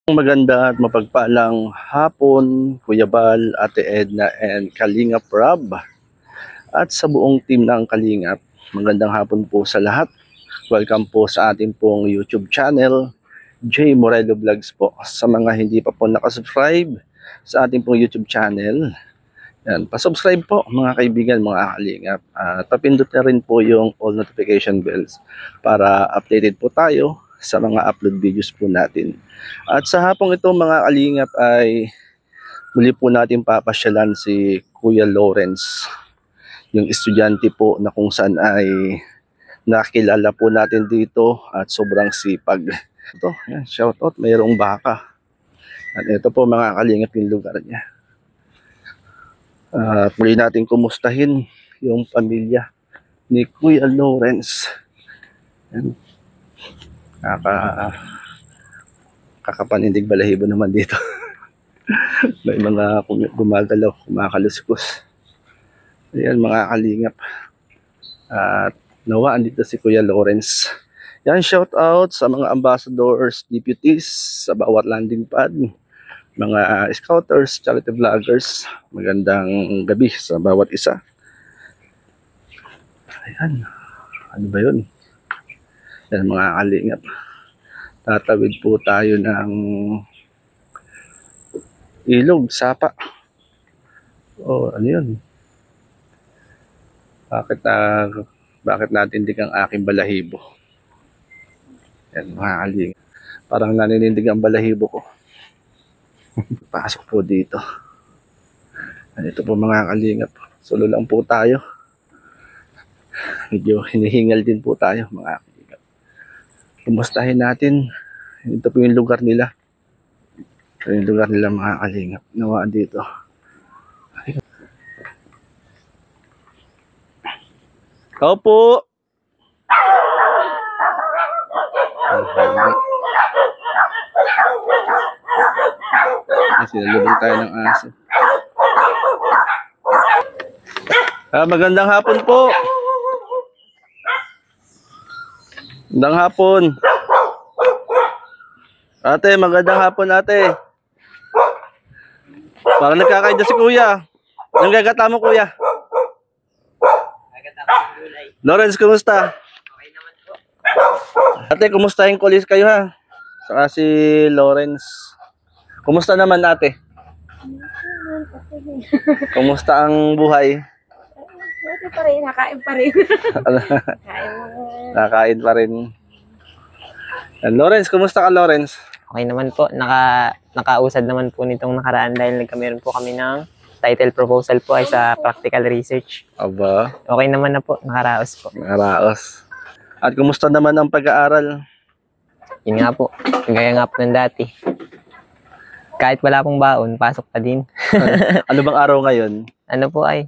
Maganda at mapagpalang hapon, Kuya Bal, Ate Edna, and Kalingap Rob. At sa buong team ng Kalingap, magandang hapon po sa lahat. Welcome po sa ating pong YouTube channel, J. Morelo Vlogs po. Sa mga hindi pa po nakasubscribe sa ating pong YouTube channel, yan, pasubscribe po mga kaibigan, mga Kalingap. At papindot na rin po yung all notification bells para updated po tayo sa mga upload videos po natin. At sa hapong ito mga Kalingap ay muli po natin papasyalan si Kuya Lawrence, yung estudyante po na kung saan ay nakilala po natin dito at sobrang sipag. Ito, yan, shout out, mayroong baka. At ito po mga Kalingap yung lugar niya. Muli natin kumustahin yung pamilya ni Kuya Lawrence. Yan. Kakapanindig balahibo naman dito. May mga gumagalaw, kumakaluskos. Ayan mga Kalingap. At nawaan dito si Kuya Lawrence. Yan, shout out sa mga ambassadors, deputies sa bawat landing pad, mga scouters, charity vloggers. Magandang gabi sa bawat isa. Ayan, ano ba yun? Yan mga Kalingap, tatawid po tayo ng ilog, sapa. Oh, ano yun? Bakit natindig ang aking balahibo? Yan mga Kalingap, parang naninindig ang balahibo ko. Pasok po dito. Ito po mga Kalingap, solo lang po tayo. Medyo hinihingal din po tayo mga Kalingap. Kumustahin natin. Ito po yung lugar nila. Ito yung lugar nila mga Kalingap. Nawaan dito. Kao po! Sinalubong tayo ng aso. Magandang hapon po! Magandang hapon. Ate, magandang hapon ate. Parang nagkakaida si kuya. Anong gagata mo kuya? Lawrence, kumusta? Okay naman po. Ate, kumustahin ko ulit kayo ha. Saka si Lawrence. Kumusta naman ate? Kumusta ang buhay? Ito pa rin, nakain pa rin. Nakain pa rin. Lawrence, kumusta ka Lawrence? Okay naman po, nakausad naman po nitong nakaraan dahil nagkameron po kami ng title proposal po ay sa practical research. Aba. Okay naman na po, nakaraos po. Nakaraos. At kumusta naman ang pag-aaral? Yun nga po, gaya nga po ng dati. Kahit wala pong baon, pasok pa din. Ano bang araw ngayon? Ano po ay?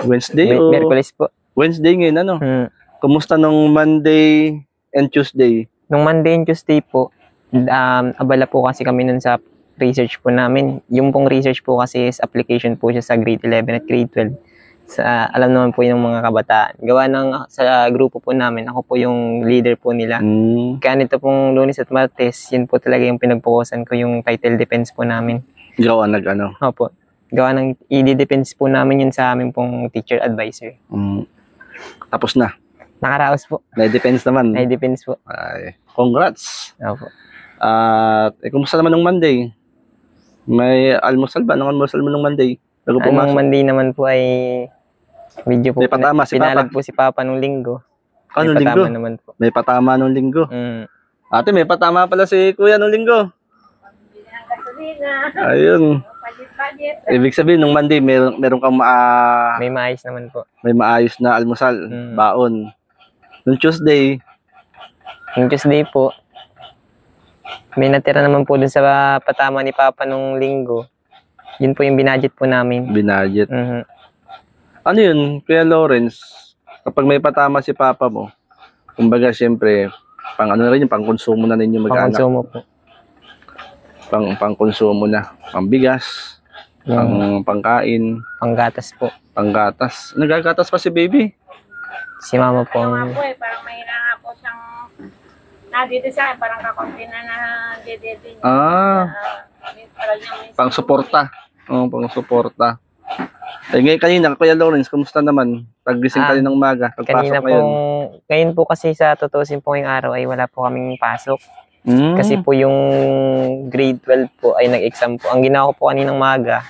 Wednesday o? Miyerkules po. Wednesday ngayon, ano? Kumusta nung Monday and Tuesday? Nung Monday and Tuesday po, abala po kasi kami nun sa research po namin. Yung pong research po kasi is application po siya sa grade 11 at grade 12. Alam naman po yung mga kabataan. Gawa sa grupo po namin, ako po yung leader po nila. Kaya nito pong Lunes at Martes, yun po talaga yung pinagpukusan ko yung title defense po namin. Gawa nag-ano? Opo. Gawa ng i-defense po namin yun sa aming pong teacher advisor. Tapos na? Nakaraos po. Na-defense naman? Na-defense po. Ay, congrats! Opo. At kumusta naman nung Monday? May almusal ba? Anong almusal mo nung Monday? Anong Monday naman po ay medyo po may patama si pinalag Papa. Po si Papa nung linggo. Anong linggo? Naman po. May patama nung linggo. Ate, may patama pala si Kuya nung linggo. Ayun. Ibig sabihin, nung Monday, meron kang may maayos naman po. May maayos na almusal, baon. Nung Tuesday po, may natira naman po dun sa patama ni Papa nung linggo. Yun po yung binadget po namin. Binadget. Ano yun, Kuya Lawrence? Kapag may patama si Papa mo, kumbaga siyempre, pang ano na rin, pang konsumo na ninyo mag-anak. Pang konsumo po. Pang konsumo na. Pang bigas, pangkain. Panggatas po. Panggatas. Nagagatas pa si baby? Si mama po. Parang mahina nga po siyang dito sa akin, parang kakunti na dede niya. Ah, pang suporta. Oo, pang suporta. Eh, ngayon kanina, Kuya Lawrence, kumusta naman? Paggising ka rin ng umaga, Kanina pagpasok ngayon. ngayon po kasi sa tutusin po yung araw ay wala po kaming pasok. Mm. Kasi po yung grade 12 po ay nag-exam po. Ang ginawa ko po kaninang maga,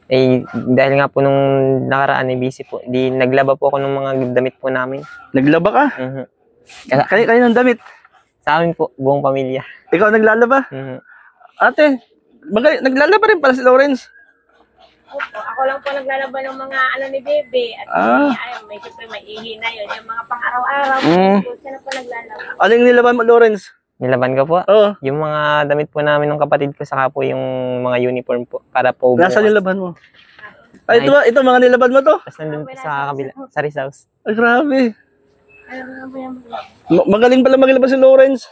eh, dahil nga po nung nakaraan ay busy po, di naglaba po ako ng mga damit po namin. Naglaba ka? Mhm. Kayo ng damit. Sa amin po, buong pamilya. Ikaw naglalaba? Mhm. Ate, naglalaba rin pala si Lawrence. Opo, ako lang po naglalaba ng mga ano ni Bebe. At ayun, may siyempre may ihi na yun. Yung mga pang-araw-araw, siya na po naglalaba. Ano yung nilaban mo, Lawrence? Nilaban ko po. Oo. Yung mga damit po namin ng kapatid ko, saka po yung mga uniform po, para po Nasaan yung laban mo? Ay, ito mga nilaban mo to? Tapos nandun po sa kabila, sa Rizals. Ay, grabe. Ano ba yan? Magaling pala maglaba si Lawrence.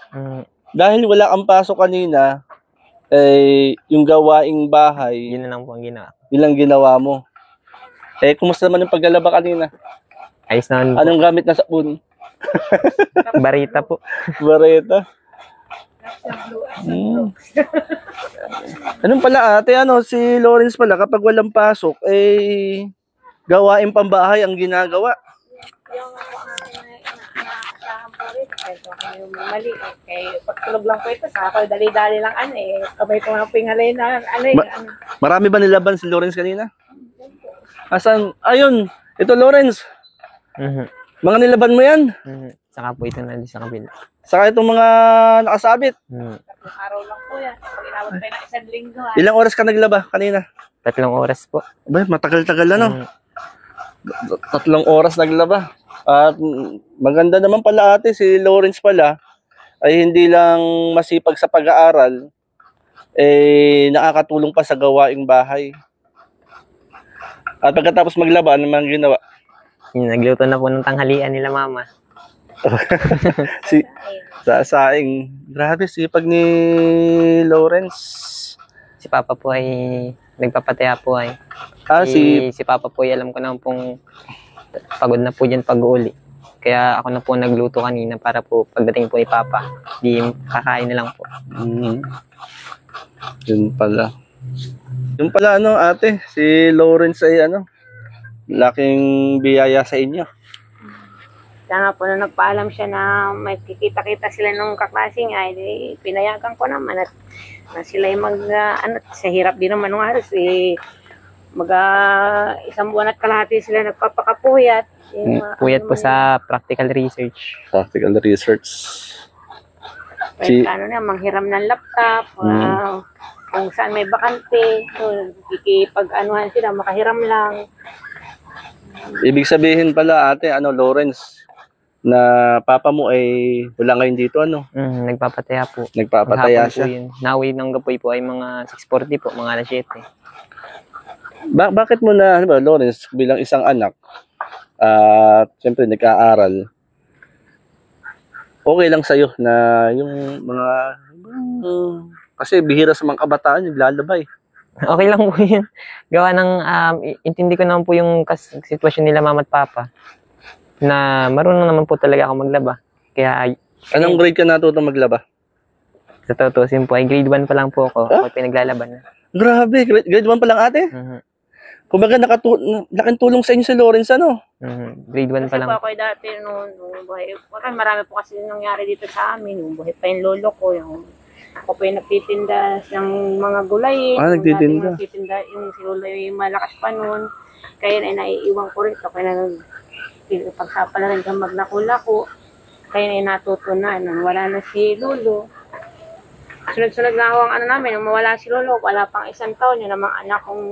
Dahil wala kang pasok kanina, eh, yung gawaing bahay, Yun na lang po ang ginawa. yun lang ginawa mo. Eh, kumusta naman yung paglalaba kanina? Ayos naman po. Anong gamit na sabon? Barita po. Bareta. Anong pala ate, si Lawrence pala kapag walang pasok, eh, gawain pambahay ang ginagawa. Yung inaasahan po rin. Ito ako yung mali. Kaya pagtulog lang po ito, sa ako dali-dali lang kamay ko nga pingalay na Marami ba nilaban si Lawrence kanina? Asan? Ayun, ito Lawrence. Mga nilaban mo yan? Saka po ito na sa kabila. Saka itong mga nakasabit. Tatlong araw lang po yan. Pag inabot pa ng isang linggo. Ilang oras ka naglaba kanina? 3 oras po. Abay, matagal-tagal na, 3 oras naglaba. At maganda naman pala ate, si Lawrence pala ay hindi lang masipag sa pag-aaral, eh nakakatulong pa sa gawaing bahay. At pagkatapos maglaba, ano man ginawa? Nagluto na po ng tanghalian nila mama. Sa saing. Grabe, sipag ni Lawrence. Si Papa po ay nagpapataya po ay. Si Papa po ay alam ko naman pong pagod na po dyan pag-uuli. Kaya ako na po nagluto kanina para po pagdating po ni Papa, di kakain na lang po. Yun pala. Yung pala ate, si Lawrence ay laking biyaya sa inyo. Kaya nga po na nagpaalam siya na may kikita-kita sila nung kaklaseng ay pinayagan ko naman at na sila yung sa hirap din naman nung halos isang buwan at kalahati sila nagpapakapuyat. Puyat po sa practical research. Practical research. Manghiram ng laptop, kung saan may bakante, kikipag-anuhan sila, makahiram lang. Ibig sabihin pala ate, Lawrence, na papa mo ay wala ngayon dito, Nagpapataya po. Nagpapataya siya. Nauwi ng gapoy po ay mga 6:40 po, mga alas 7. Bakit mo na, Lawrence, bilang isang anak, at siyempre nag-aaral, okay lang sa'yo na yung mga, kasi bihira sa mga kabataan, naglalabay. Okay lang po yun. Gawa ng, intindi ko naman po yung sitwasyon nila mama at papa, na marunong naman po talaga ako maglaba. Kaya, anong grade ka natutong maglaba? Sa tutusin po, ay grade 1 pa lang po ako. Ako pinaglalaban na. Grabe, grade 1 pa lang ate? Kumbaga laking tulong sa inyo si Lawrence, Grade 1 pa lang. Kasi po ako dati nung buhay, marami po kasi nangyari dito sa amin. Nung buhay pa yung lolo ko, ako po yung nagtitinda ng mga gulay. Nagtitinda? Yung si lolo yung malakas pa noon. Kaya naiiwan ko rin. Kaya pagsapala rin kang magnakula ko. Kaya natuto na. Nung wala na si lolo. Sunod-sunod na ako ang namin. Nung mawala si lolo, wala pang 1 taon. Yung namang anak kong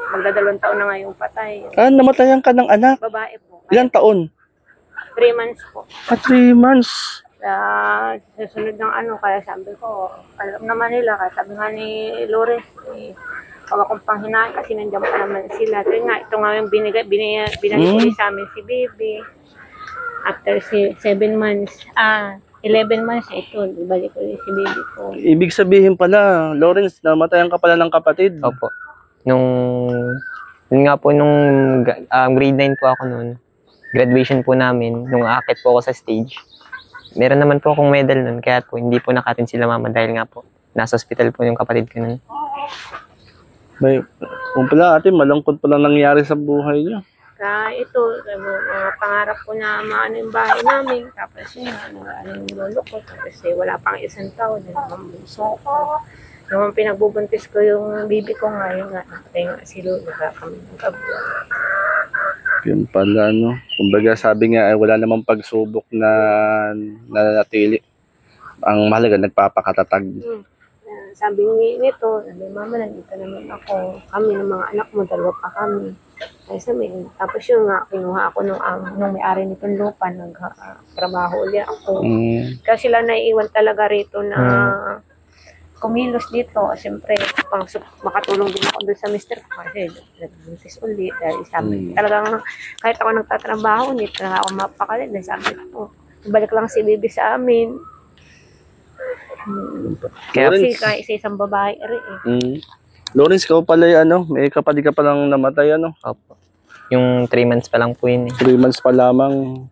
magdadalawang taon na ngayong patay. Namatayan ka ng anak? Babae po. Ilang taon? 3 months po. 3 months. Sa sunod ng kaya sabi ko, alam naman nila, kaya sabi nga ni Lawrence, huwag akong panghinaan kasi nandiyan pa naman sila. Kaya nga, ito nga yung binalik sa amin si Baby. After 7 months, 11 months, ito, ibalik ko si Baby ko. Ibig sabihin pala, Lawrence, namatayan ka pala ng kapatid. Opo. Yun nga po, nung grade 9 po ako noon, graduation po namin, nung aakit po ako sa stage, Meron naman po akong medal nun, kaya po hindi po nakatin sila mama dahil nga po nasa ospital po yung kapatid ko nun. May, kung pala ate, malungkot pala nangyari sa buhay niyo. Kaya ito, mga pangarap ko na maano yung bahay namin. Tapos yun, ano yung lolo ko. Tapos wala pang isang taon. Ang bunso ko. Naman pinagbubuntis ko yung bibi ko ngayon nga. Napatay nga si lolo. Kaya kami nagkabuhan. Yun pala, no? Kumbaga sabi nga, wala namang pagsubok na nanatili. Ang mahalaga, nagpapakatatag. Sabi nito, sabi, mama, nandito naman ako. Kami ng mga anak mo, dalawa pa kami. Ay sabi, tapos yun nga, kinuha ako nung may-ari nitong lupa, nagtrabaho ulit ako. Kasi sila naiiwan talaga rito na kumilos dito. Siyempre, makatulong din ako doon sa mister ko kasi nagbuntis ulit. Dahil sabi, talagang kahit ako nagtatrabaho, hindi talaga ako mapakalit. Dahil sabi ko, balik lang si Bibi sa amin. Kaya Kasi kahit isang babae rin eh. Lawrence, ikaw pala may kapatid ka palang namatay, Opo. Yung 3 months pa lang po yun eh. 3 months pa lamang.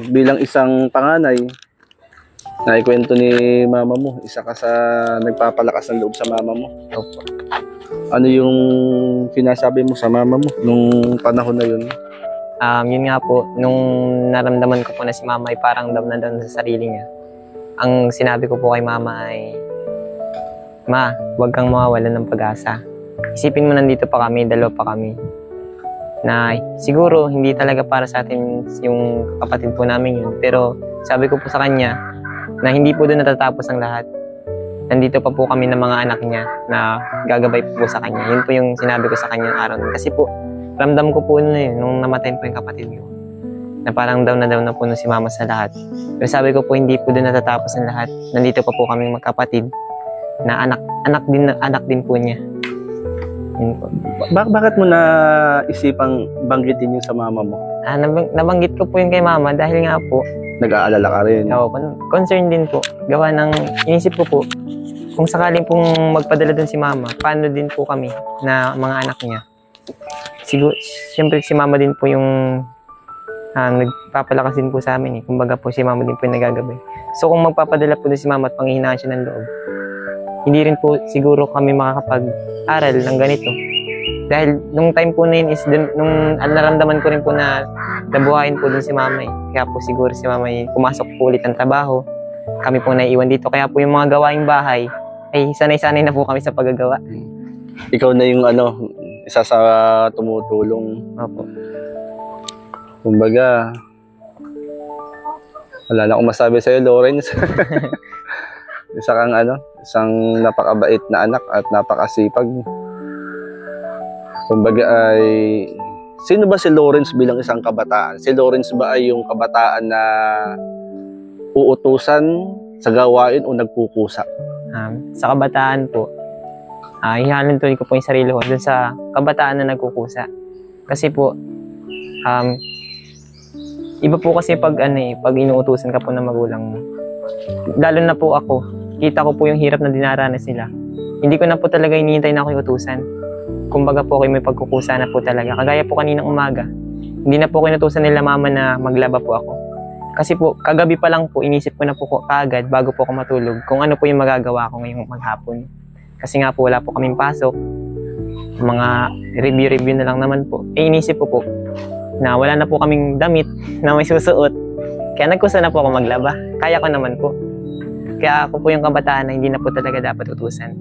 Bilang isang panganay, naikwento ni mama mo, isa ka sa nagpapalakas ng loob sa mama mo. Opo. Ano yung sinasabi mo sa mama mo nung panahon na yun? Yun nga po, nung naramdaman ko po na si mama ay parang down na down sa sarili niya. Ang sinabi ko po kay mama ay, Ma, huwag kang mawawalan ng pag-asa. Isipin mo nandito pa kami, dalawa pa kami. Na siguro hindi talaga para sa atin yung kapatid po namin yun. Pero sabi ko po sa kanya na hindi po doon natatapos ang lahat. Nandito pa po kami ng mga anak niya na gagabay po sa kanya. Yun po yung sinabi ko sa kanya ng araw. Kasi po, ramdam ko po nung namatay po yung kapatid ko. Na parang down na po si mama sa lahat. Pero sabi ko po, hindi po doon natatapos ang lahat. Nandito pa po kami magkapatid na anak din po niya. Yun po. Bakit mo na isipang banggitin yung sa mama mo? Nabanggit ko po yun kay mama dahil nga po, Nag-aalala ka rin. concern din po. Gawa ng, inisip ko po, kung sakaling pong magpadala dun si mama, paano din po kami na mga anak niya? Siguro, siyempre si mama din po yung nagpapalakas din po sa amin eh. Kumbaga po si mama din po yung nagagabay. So kung magpapadala po din si mama at panghihinaan siya ng loob, hindi rin po siguro kami makakapag-aral ng ganito. Dahil nung time po na yun is nung naramdaman ko rin po na nabuhayin po dun si mama eh. Kaya po siguro si mama ay pumasok po ulit ng trabaho. Kami po naiiwan dito. Kaya po yung mga gawaing bahay ay sanay-sanay na po kami sa paggagawa. Ikaw na yung isa sa tumutulong. Opo. Kumbaga, wala na akong masabi sa'yo, Lawrence. Isa kang isang napakabait na anak at napakasipag. Kumbaga ay, sino ba si Lawrence bilang isang kabataan? Si Lawrence ba ay yung kabataan na uutusan sa gawain o nagkukusa? Sa kabataan po, ihahalintulin ko po yung sarili ko dun sa kabataan na nagkukusa. Kasi po, iba po kasi pag inuutusan ka po ng magulang mo. Lalo na po ako, kita ko po yung hirap na dinaranas nila. Hindi ko na po talaga hinihintay na ako yung utusan. Kumbaga po may pagkukusa na po talaga. Kagaya po kaninang umaga, hindi na po kinutusan nila mama na maglaba po ako. Kasi po, kagabi pa lang po, inisip ko na po kaagad bago po ako matulog kung ano po yung magagawa ko ngayong maghapon. Kasi nga po wala po kaming pasok, mga review na lang naman po. Inisip ko po na wala na po kaming damit na may susuot. Kaya nagkusa na po ako maglaba. Kaya ko naman po. Kaya ako po yung kabataan na hindi na po talaga dapat utusan.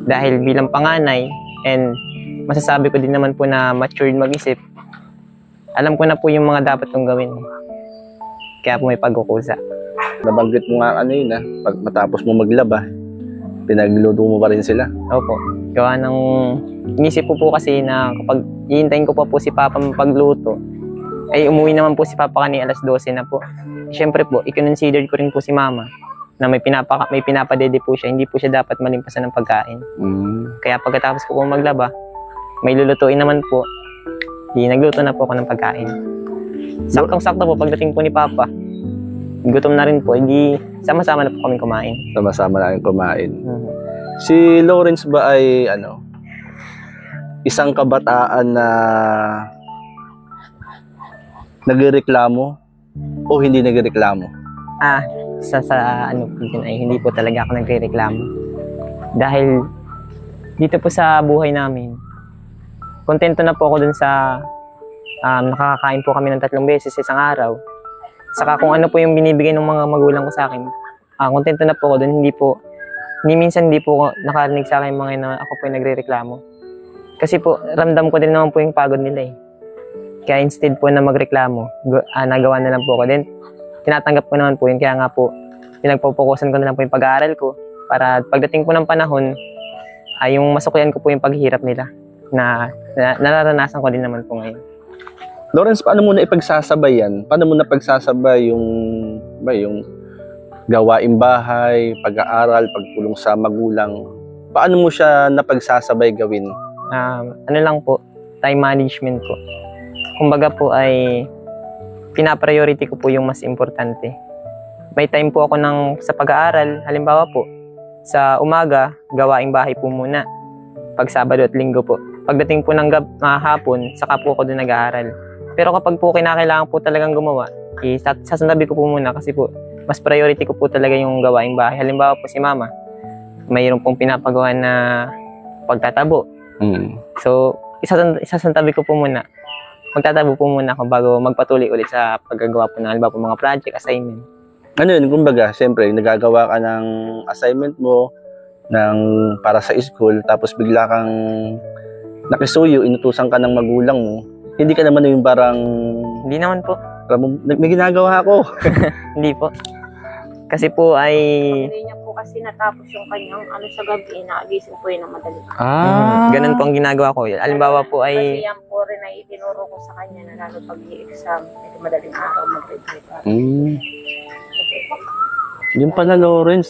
Dahil bilang panganay, and masasabi ko din naman po na matured mag-isip, alam ko na po yung mga dapat kong gawin. Kaya po may pagkukusa. Nabanggit mo nga pag matapos mo maglaba, pinagluto mo pa rin sila. Opo. Gawa ng inisip ko po kasi na kapag iintayin ko pa po si Papa pagluto, ay umuwi naman po si Papa kanina alas 12 na po. Siyempre po, i-consider ko rin po si Mama na may pinapadede po siya, hindi po siya dapat malimpasan ng pagkain. Kaya pagkatapos ko po maglaba, may lulutuin naman po, nagluto na po ako ng pagkain. Saktong-sakto po pagdating po ni Papa, gutom na rin po, hindi sama-sama na po kami kumain. Sama-sama na kami kumain. Si Lawrence ba ay isang kabataan na nagreklamo o hindi nagreklamo? Sa ano po yun ay hindi po talaga ako nagrereklamo. Dahil dito po sa buhay namin, kontento na po ako dun sa nakakakain po kami ng 3 beses sa isang araw. Saka kung ano po yung binibigay ng mga magulang ko sa akin, kontento na po ako dun. Ni minsan hindi po nakarinig sa akin mga na ako po yung nagrereklamo. Kasi po, ramdam ko din naman po yung pagod nila eh. Kaya instead po na magreklamo, nagawa na lang po ako. Then, tinatanggap ko naman po yun. Kaya nga po, pinagpupukusan ko na lang po yung pag-aaral ko para pagdating po ng panahon, yung masuklian ko po yung paghihirap nila na nararanasan ko din naman po ngayon. Lawrence, paano mo na ipagsasabay yan? Paano mo na pagsasabay yung gawaing bahay, pag-aaral, pagtulong sa magulang? Paano mo siya napagsasabay gawin? Ano lang po, time management po. Kumbaga po ay pina-priority ko po yung mas importante. May time po ako sa pag-aaral. Halimbawa po, sa umaga, gawaing bahay po muna. Pag Sabado at Linggo po. Pagdating po ng hapon, saka po ako doon nag-aaral. Pero kapag po kinakailangan po talagang gumawa, sasantabi ko po muna kasi po, mas priority ko po talaga yung gawaing bahay. Halimbawa po si Mama, mayroon pong pinapagawa na pagtatabo. So, isasantabi ko po muna. Magtatabo po muna ako bago magpatuloy ulit sa paggagawa po ng halimbawa po mga project, assignment. Ano yun, kumbaga, siyempre, nagagawa ka ng assignment mo para sa school, tapos bigla kang nakisuyo, inutusan ka ng magulang mo. Hindi ka naman yung parang... Hindi naman po. May ginagawa ako. Hindi po. Kasi po ay... Hindi niya po kasi natapos yung kanyang sa gabi, naagising po yun ng madali. Ganun po ang ginagawa ko. Halimbawa po ay... Kasi yan po rin ay itinuro ko sa kanya na lalo pag i-exam, ito madaling araw mag-read. Yun pala, Lawrence,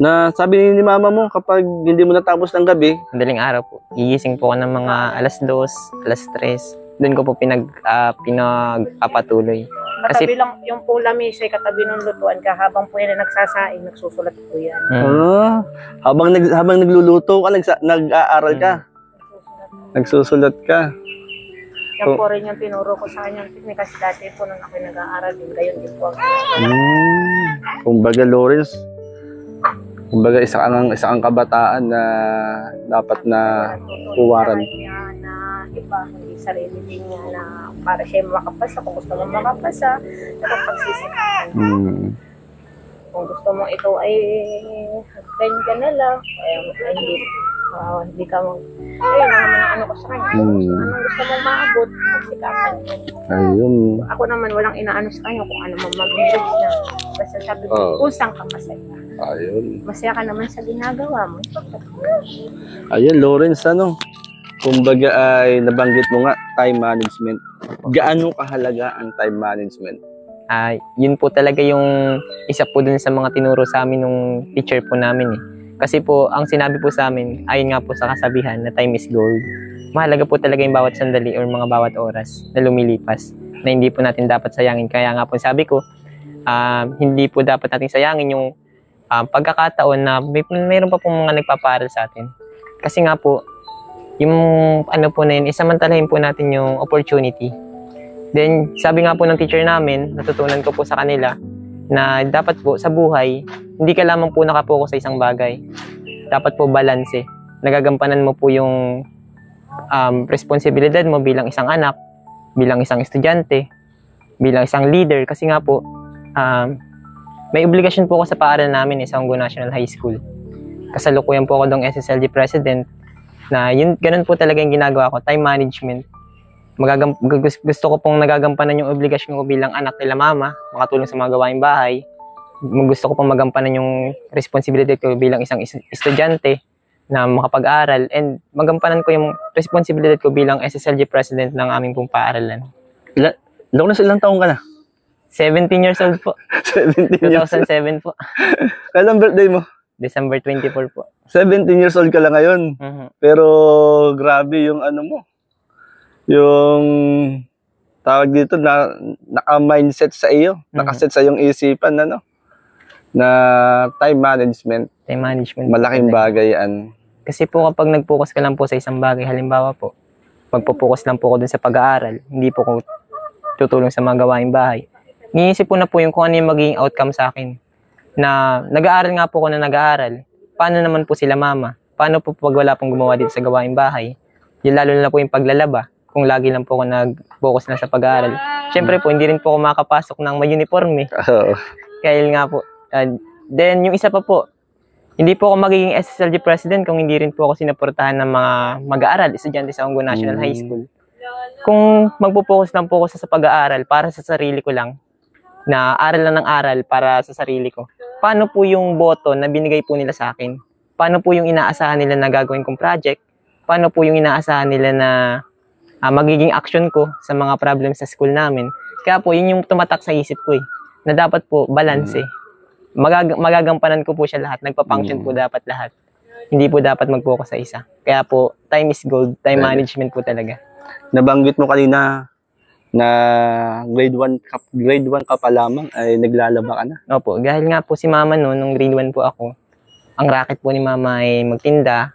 na sabi ni mama mo, kapag hindi mo natapos ng gabi, madaling araw po. Gigising po ako ng mga alas 2, alas 3. Doon ko po pinagpapatuloy. Katabi lang yung po lamisa, katabi ng lutuan ka, habang po yan nagsasaing, nagsusulat po yan. habang nagluluto ka, nag-aaral ka, nagsusulat ka. Yan po rin yung tinuro ko sa kanyang technique kasi dati po nung ako nag-aaral din, gayon din po ako. Kumbaga, Lawrence, isa kang kabataan na dapat na huwaran. Na iba, hindi sarili din niya na para siya makapasa. Kung gusto mo makapasa, dapat pagsisikapan. Kung gusto mo ito ay ganyan ka na lang, ay hindi ka ayun naman ang ko sa kanya. Anong gusto mong maabot, pagsikapan mo. Ayun. Ako naman walang inaano sa kanya kung ano man mag-judge na. Basta sabi ko, kung saan ka masaya. Ayun. Masaya ka naman sa ginagawa mo. Ayun, Lawrence, kumbaga ay nabanggit mo nga, time management. Gaano kahalaga ang time management? Yun po talaga yung isa po dun sa mga tinuro sa amin nung teacher po namin eh. Kasi po, ang sinabi po sa amin, ayon nga po sa kasabihan na time is gold. Mahalaga po talaga yung bawat sandali or mga bawat oras na lumilipas na hindi po natin dapat sayangin. Kaya nga po sabi ko, hindi po dapat natin sayangin yung pagkakataon na mayroon pa pong mga nagpapaaral sa atin. Kasi nga po, yung ano po na yun, isamantalahin po natin yung opportunity. Then, sabi nga po ng teacher namin, natutunan ko po sa kanila, na dapat po sa buhay, hindi ka lamang po nakapokus sa isang bagay. Dapat po balanse. Nagagampanan mo po yung responsibilidad mo bilang isang anak, bilang isang estudyante, bilang isang leader. Kasi nga po, may obligasyon po ako sa paaral namin sa Onggo National High School. Kasalukuyan po ako ng SSLD President na ganun po talaga yung ginagawa ko, time management. Gusto ko pong nagagampanan yung obligasyon ko bilang anak nila mama, makatulong sa mga gawaing bahay. Gusto ko pong magampanan yung responsibility ko bilang isang estudyante na makapag-aral and magampanan ko yung responsibility ko bilang SSLG President ng aming pong paaralan. Lawrence, ilang taong ka na? 17 years old po. 17 years old. 2007 po. Kailan birthday mo? December 24 po. 17 years old ka lang ngayon. Pero grabe yung yung tawag dito na naka-mindset sa iyo, nakaset sa iyong isipan na time management. Time management. Malaking bagay yan. Kasi po kapag nag-focus ka lang po sa isang bagay, halimbawa po, magpo-focus lang po ako dun sa pag-aaral, hindi po ko tutulong sa mga gawaing bahay. Iniisip ko na po yung kung ano yung magiging outcome sa akin. Na nag-aaral nga po ako na nag-aaral. Paano naman po sila mama? Paano po pag wala pong gumawa dito sa gawaing bahay? Yung lalo na po yung paglalaba. Kung lagi lang po ako nag-focus na sa pag-aaral. Siyempre po, hindi rin po ako makapasok ng may uniforme. Oo. Kaya nga po. Then, yung isa pa po, hindi po ako magiging SSLG president kung hindi rin po ako sinuportahan ng mga mag-aaral, estudyante sa Onggo National High School. Kung magpo-focus lang po ako sa pag-aaral para sa sarili ko lang, na aral lang ng aral para sa sarili ko, paano po yung boto na binigay po nila sa akin? Paano po yung inaasahan nila na gagawin kong project? Paano po yung inaasahan nila na magiging action ko sa mga problems sa school namin? Kaya po, yun yung tumatak sa isip ko na dapat po balance magagampanan ko po siya lahat. Nagpa-function po dapat lahat. Hindi po dapat mag-focus sa isa. Kaya po, time is gold. Time management po talaga. Nabanggit mo kanina na grade 1 ka pa lamang ay naglalaba ka na. Opo, dahil nga po si mama nung grade 1 po ako, ang racket po ni mama ay magtinda,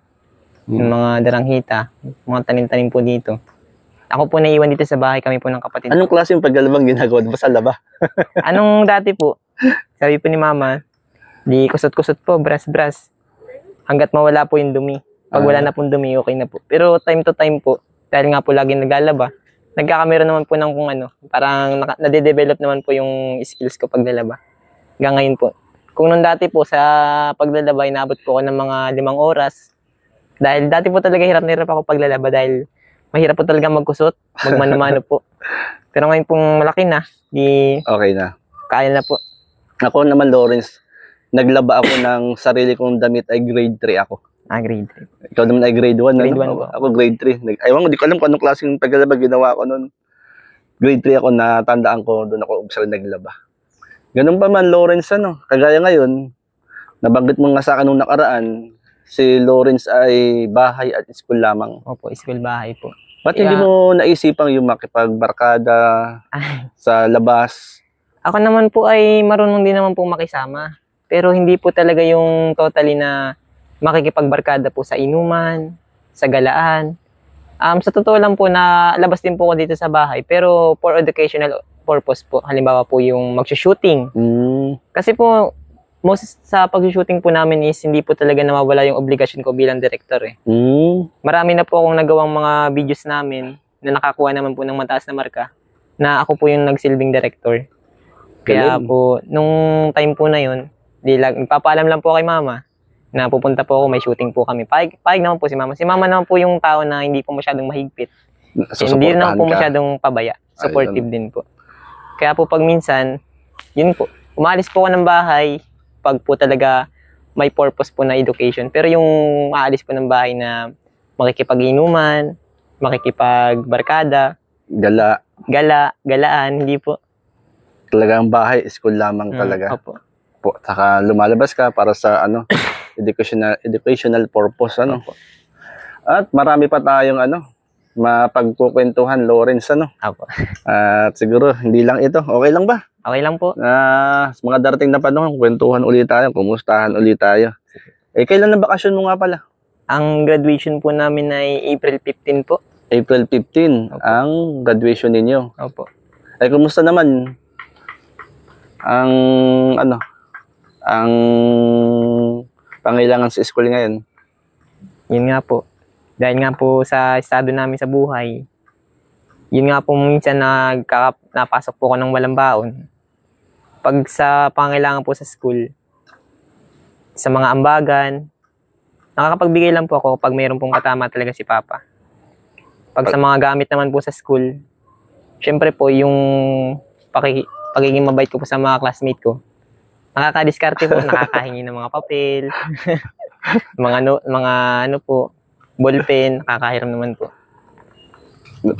ng mga daranghita, mga tanim-tanim po dito. Ako po naiwan dito sa bahay, kami po ng kapatid. Anong klase yung paglalabang ginagawa? Ba sa laba? Anong dati po? Sabi po ni mama, di kusot-kusot po, brush-brush. Hanggat mawala po yung dumi. Pag wala na pong dumi, okay na po. Pero time to time po, dahil nga po lagi naglalaba, nagkakamera naman po ng kung ano, parang nade-develop naman po yung skills ko paglalaba. Hanggang ngayon po. Kung nung dati po sa paglalaba, inabot po ako ng mga 5 oras. Dahil dati po talaga hirap na hirap ako paglalaba dahil mahirap po talaga magkusot, magmano-mano po. Pero ngayon pong malaki na, di Okay na. kaya na po. Ako naman, Lawrence, naglaba ako ng sarili kong damit ay grade 3 ako. Grade 3. Ikaw naman ay grade 1. Grade ano? 1 po. Ako grade 3. Aywan ko, di ko alam kung anong klaseng paglalaba ginawa ko noon. Grade 3 ako, natandaan ko, doon ako umpisa naglaba. Ganun pa man, Lawrence, kagaya ngayon, nabanggit mo nga sa akin nung nakaraan, si Lawrence ay bahay at school lamang. Opo, school bahay po. Ba't hindi mo naisipang yung makipagbarkada sa labas? Ako naman po ay marunong din naman po makisama. Pero hindi po talaga yung totally na makikipagbarkada po sa inuman, sa galaan. Sa totoo lang po na labas din po ako dito sa bahay. Pero for educational purpose po. Halimbawa po yung mag-shooting. Kasi po, most sa pag-shooting po namin is hindi po talaga nawawala yung obligasyon ko bilang director Marami na po akong nagawang mga videos namin na nakakuha naman po ng mataas na marka na ako po yung nagsilbing director. Kaya po, nung time po na yun, nagpapaalam lang po kay mama na pupunta po ako, may shooting po kami. Pahig naman po si mama. Si mama naman po yung tao na hindi po masyadong mahigpit. Hindi naman po masyadong pabaya. Supportive din po. Kaya po pag minsan, yun po, umalis po ako ng bahay pag po talaga may purpose po na education. Pero yung aalis po ng bahay na makikipag-inuman, makikipagbarkada, galaan, hindi po. Talagang bahay, school lamang talaga. Opo. Saka lumalabas ka para sa educational purpose. Opo. At marami pa tayong mapagkukwentuhan, Lawrence. Opo. At siguro, hindi lang ito. Okay lang ba? Okay lang po. Sa mga darating na panahon, kwentuhan ulit tayo, kumustahan ulit tayo. Kailan na bakasyon mo nga pala? Ang graduation po namin ay April 15 po. April 15, Opo. ang graduation ninyo. Opo. Kumusta naman ang pangailangan sa school ngayon? Yun nga po. Dahil nga po sa estado namin sa buhay, yun nga po minsan napasok po ako ng walang baon. Pag sa pangailangan po sa school, sa mga ambagan, nakakapagbigay lang po ako pag mayroon pong katama talaga si Papa. Pag sa mga gamit naman po sa school, syempre po yung pagiging mabait ko po sa mga classmate ko, nakakadiskarte po, nakakahingi ng mga papel, mga ballpen, nakakahiram naman po.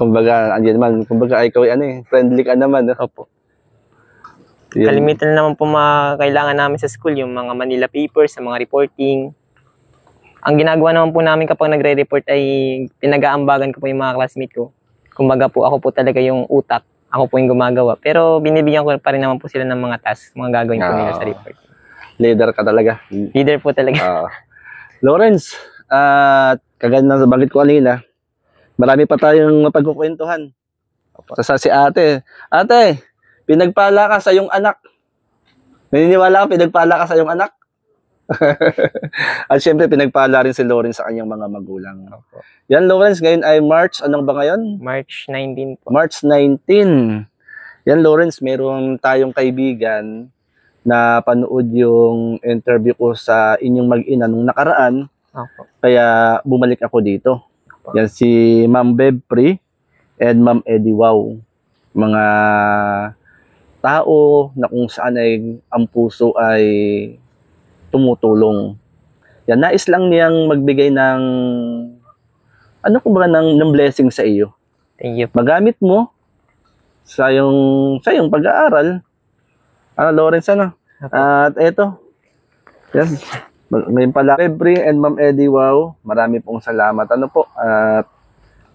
Kumbaga, ikaw friendly ka naman. Opo. Kalimitan naman po kailangan namin sa school, yung mga Manila papers, sa mga reporting. Ang ginagawa naman po namin kapag nagre-report ay pinag-aambagan ko po yung mga classmate ko. Kumbaga po, ako po talaga yung utak. Ako po yung gumagawa. Pero binibigyan ko pa rin naman po sila ng mga tasks, mga gagawin po nila sa report. Leader ka talaga. Leader po talaga. Lawrence, kagaya na nabanggit ko kanina, marami pa tayong mapagkukwentuhan. Si ate. Ate, pinagpala ka sa iyong anak. Naniniwala ka, pinagpala ka sa iyong anak? At syempre, pinagpala rin si Lawrence sa kanyang mga magulang. Opo. Yan, Lawrence, ngayon ay March, anong ba ngayon? March 19 po. March 19. Yan, Lawrence, meron tayong kaibigan na panood yung interview ko sa inyong mag-ina nung nakaraan. Opo. Kaya bumalik ako dito. Yan si Ma'am Bebpri and Ma'am Eddie Wow. Mga tao na kung saan ay ang puso ay tumutulong. Yan, nais lang niyang magbigay ng ano ko ba ng blessing sa iyo. Thank you po. Magamit mo sa yung pag-aaral. Ano, Lawrence, ano? At eto. Yes. Ngayon pala, Bebpri and Ma'am Eddie Wow, marami pong salamat. Ano po? At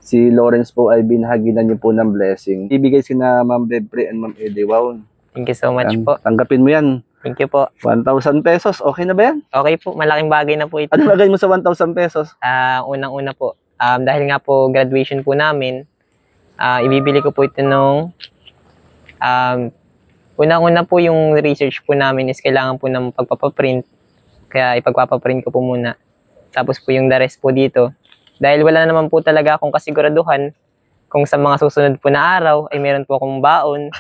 si Lawrence po ay binahaginan niyo po ng blessing. Ibigay sina Ma'am Bebpri and Ma'am Eddie Wow. Thank you so much Yan, po. tanggapin mo yan. Thank you po. 1,000 pesos. Okay na ba yan? Okay po, malaking bagay na po ito. Ano lagay mo sa 1,000 pesos? Unang-una po, dahil nga po graduation po namin, ibibili ko po ito nung unang-una po yung research po namin is kailangan po ng pagpapaprint. Kaya ipagpapaprint ko po muna. Tapos po yung the rest po dito. Dahil wala naman po talaga akong kasiguraduhan kung sa mga susunod po na araw ay meron po akong baon.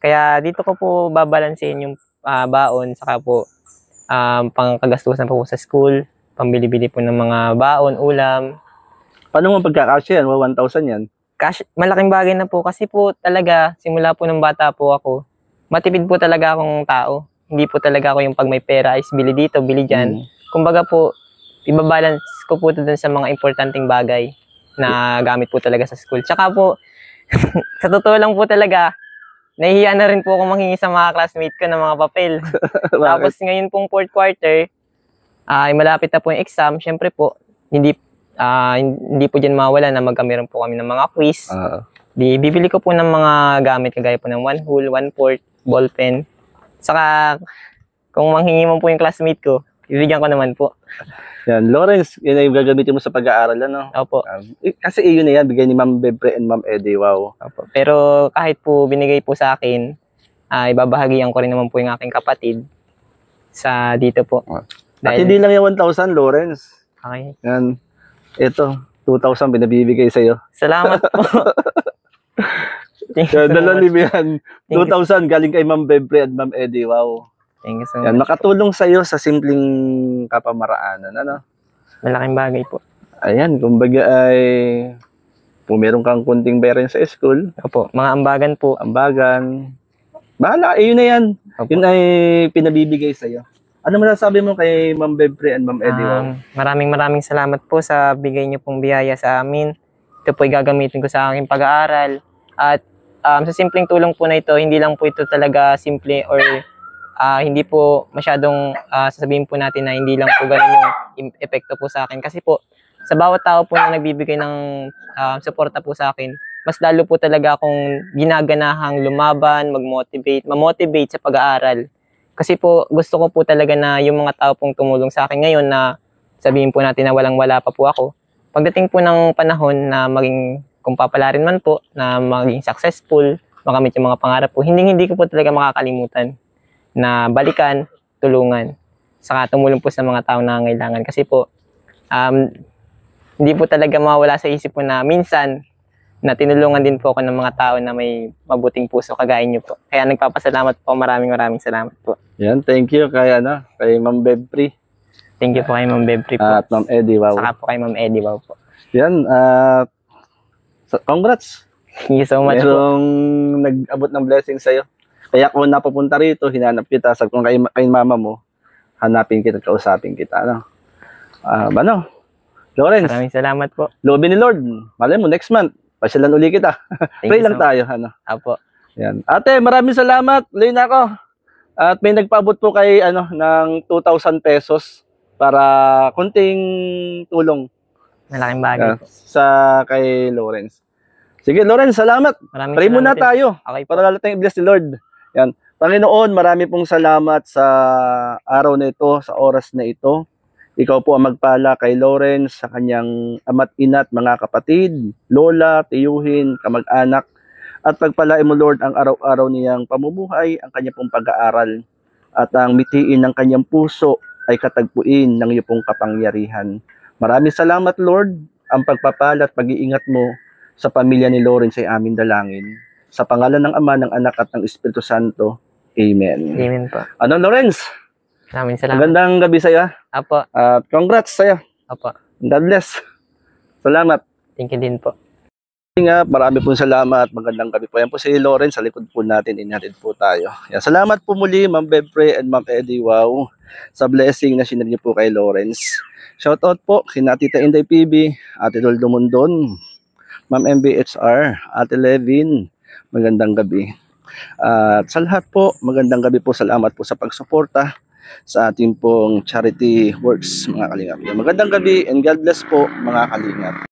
Kaya dito ko po babalansin yung baon, saka po pangkagastusan po sa school, pambili-bili po ng mga baon, ulam. Paano mo pagkakasya yan? 1,000 yan? Cash, malaking bagay na po kasi po talaga, simula po ng bata po ako, matipid po talaga akong tao. Hindi po talaga ako yung pag may pera is bili dito, bili dyan. Kumbaga po, ibabalance ko po ito dun sa mga importanteng bagay na gamit po talaga sa school. Tsaka po, sa totoo lang po talaga, nahihiya na rin po ako manghingi sa mga classmate ko ng mga papel. Tapos ngayon pong fourth quarter, ay malapit na po yung exam. Siyempre po, hindi po dyan mawala na magkamiran po kami ng mga quiz. Bibili ko po ng mga gamit kagaya po ng 1 whole, 1/4, ballpen. Saka, kung manghingi mo po yung classmate ko, ibigyan ko naman po. Yan, Lawrence, yan ay gagamitin mo sa pag-aaral, ano? Opo. Kasi iyo na yan, bigay ni Ma'am Bebpri and Ma'am Eddie, wow. Opo. Pero kahit po binigay po sa akin, ibabahagian ko rin naman po yung aking kapatid sa dito po. At hindi lang yung 1,000, Lawrence. Okay. Yan, ito, 2,000 binabibigay sa'yo. Salamat po. Thank you Yan, so dalawang much. libihan. 2,000 galing kay Ma'am Bebpri at Ma'am Eddie, wow. Thank you so Yan, much. makatulong sa'yo sa simpleng kapamaraanan, ano? Malaking bagay po. Ayan, kumbaga ay kung meron kang kunting pera sa school, Opo, mga ambagan po. ambagan, bahala, yun na yan. Opo. Yun ay pinabibigay sa'yo. Ano masasabi mo kay Ma'am Bebpri and Ma'am Eddie? Maraming salamat po sa bigay niyo pong biyaya sa amin. Ito po ay gagamitin ko sa aking pag-aaral. At sa simpleng tulong po na ito, hindi lang po ito talaga simple or hindi po masyadong sasabihin po natin na hindi lang po ganun yung epekto po sa akin. Kasi po, sa bawat tao po na nagbibigay ng suporta po sa akin, mas lalo po talaga akong ginaganahang lumaban, ma-motivate sa pag-aaral. Kasi po, gusto ko po talaga na yung mga tao pong tumulong sa akin ngayon na sabihin po natin na walang-wala pa po ako. Pagdating po ng panahon na maging, kung papalarin man po, na maging successful, makamit yung mga pangarap po, hindi ko po talaga makakalimutan na balikan, tulungan, saka tumulong po sa mga tao na nangangailangan. Kasi po, hindi po talaga mawala sa isip ko na minsan, na tinulungan din po ako ng mga tao na may mabuting puso kagaya niyo po. Kaya nagpapasalamat po, maraming salamat po. Yan, thank you kay Ma'am Bebpri. Thank you po kay Ma'am Bebpri po. At Ma'am Eddie, wow. Saka po kay Ma'am Eddie, wow po. Yan, congrats. Thank you so much po. Merong nag-abot ng blessing sa'yo. Kaya kung napapunta rito, hinanap kita. Sabi kung kay mama mo, hanapin kita, kausapin kita. Lawrence, Maraming salamat po. loobin ni Lord. Malay mo, next month, pasyalan uli kita. Pray you lang so tayo. Apo. Yan. Ate, maraming salamat. Lay na ako. At may nagpaabot po kay ng 2,000 pesos para kunting tulong Malaking bagay po. sa kay Lawrence. Sige, Lawrence, salamat. Maraming Pray muna salamat din. tayo Okay po. para lalo tayong i-bless ni Lord. Yan. Panginoon, marami pong salamat sa araw na ito, sa oras na ito. Ikaw po ang magpala kay Lawrence sa kanyang ama't ina't mga kapatid, lola, tiyuhin, kamag-anak. At pagpalain mo, Lord, ang araw-araw niyang pamumuhay, ang kanya pong pag-aaral, at ang mitiin ng kanyang puso ay katagpuin ng iyo pong kapangyarihan. Maraming salamat, Lord, ang pagpapala at pag-iingat mo sa pamilya ni Lawrence ay aming dalangin. Sa pangalan ng Ama, ng Anak at ng Espiritu Santo. Amen. Amen po. Ano, Lawrence? Maraming salamat. Magandang gabi sa'yo. Apo. At congrats sa'yo. Apo. God bless. Salamat. Thank you din po. Nga, marami po salamat. Magandang gabi po. Yan po si Lawrence. Sa likod po natin, inhatid po tayo. Yan. Salamat po muli, Ma'am Bebfre and Ma'am Eddie. Wow. Sa blessing na sinare niyo po kay Lawrence. Shoutout po kina Tita Inday PB, Ate Roldo Mondon, Ma'am MBHR, Ate Levin. Magandang gabi. At sa lahat po, magandang gabi po. Salamat po sa pagsuporta sa ating pong charity works, mga kalingap. Magandang gabi and God bless po, mga kalingap.